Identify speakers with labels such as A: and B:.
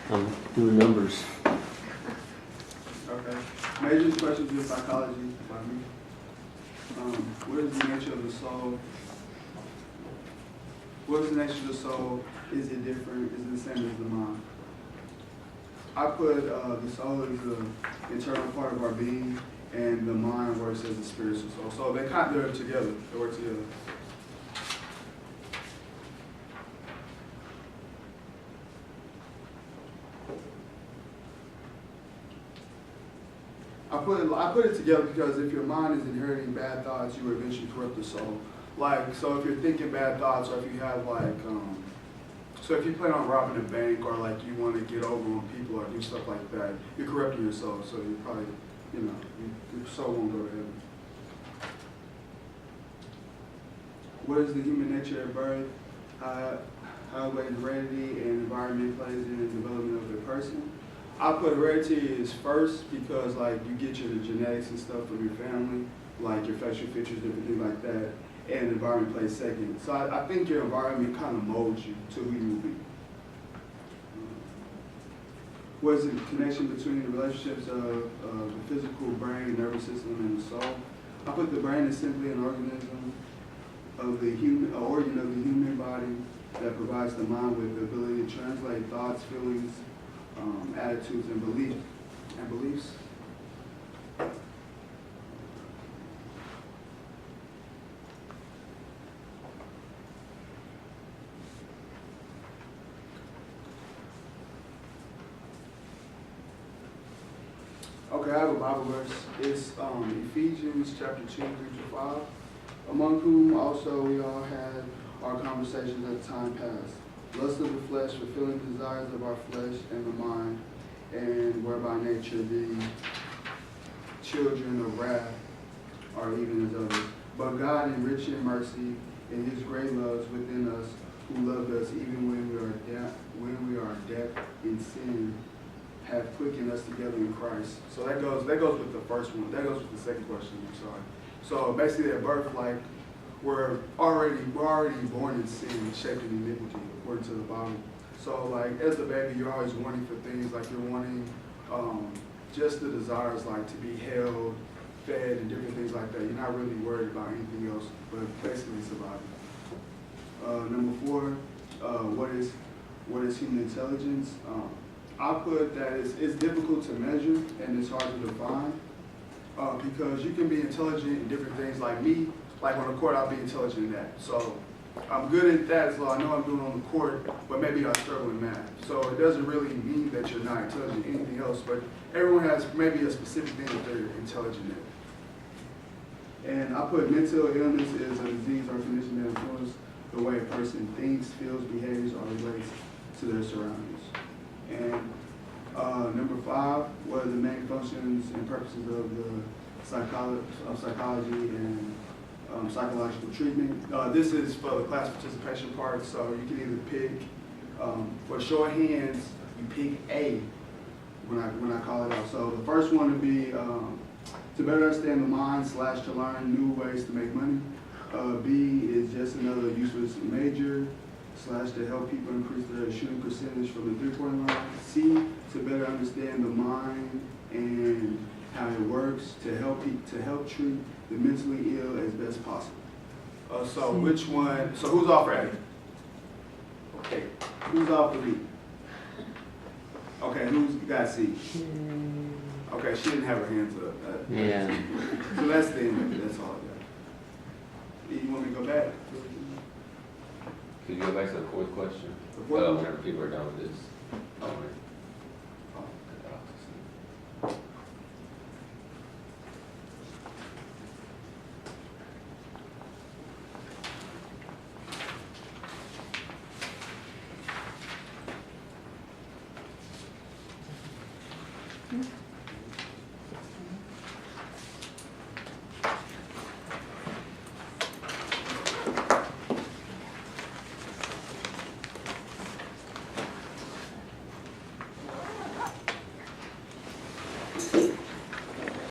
A: doing numbers.
B: Okay. Major questions in psychology by me. What is the nature of the soul? What is the nature of the soul? Is it different? Is it the same as the mind? I put the soul as the internal part of our being, and the mind works as the spiritual soul. So they're together. They work together. I put it together because if your mind is inheriting bad thoughts, you will eventually corrupt the soul. Like, so if you're thinking bad thoughts, or if you have like, so if you plan on robbing a bank, or like you want to get over on people or do stuff like that, you're corrupting your soul. So you probably, your soul won't go to heaven. What is the human nature at birth? How great heredity and environment plays in the development of a person? I put heredity is first because like you get your genetics and stuff from your family, like your facial features, different things like that, and environment plays second. So I think your environment kind of molds you to who you will be. What is the connection between the relationships of the physical brain, nervous system, and the soul? I put the brain is simply an organism of the human, organ of the human body that provides the mind with the ability to translate thoughts, feelings, attitudes, and beliefs. Okay, I have a Bible verse. It's Ephesians chapter 2-5. Among whom also we all had our conversations at the time past. Lust of the flesh, fulfilling the desires of our flesh and the mind, and whereby nature the children of wrath are even as others. But God, in rich in mercy, in His great loves within us, who loved us even when we are dead in sin, have quickened us together in Christ. So that goes with the first one. That goes with the second question. I'm sorry. So basically, at birth, like we're already born in sin, shaped in iniquity, according to the Bible. So like as a baby, you're always wanting for things like you're wanting just the desires like to be held, fed, and different things like that. You're not really worried about anything else, but basically surviving. Number 4, what is human intelligence? I put that it's difficult to measure and it's hard to define because you can be intelligent in different things. Like me, like on the court, I'll be intelligent in that. So I'm good at that, so I know I'm doing it on the court, but maybe I struggle in math. So it doesn't really mean that you're not intelligent in anything else, but everyone has maybe a specific thing that they're intelligent in. And I put mental illness is a disease or condition that influences the way a person thinks, feels, behaves, or relates to their surroundings. And number 5, what are the main functions and purposes of the psychology and psychological treatment? This is for the class participation part, so you can either pick, for shorthands, you pick A when I call it out. So the first one would be to better understand the mind / to learn new ways to make money. B is just another useless major / to help people increase their shooting percentage from the 3-point line. C, to better understand the mind and how it works to help treat the mentally ill as best possible. So which one? So who's off for A? Okay. Who's off for B? Okay. Who's got C? Okay. She didn't have her hands up.
A: Yeah.
B: So that's the end of it. That's all I got. You want me to go back?
C: Could you go back to the 4th question?
B: The 4th one?
C: Whenever people are done with this.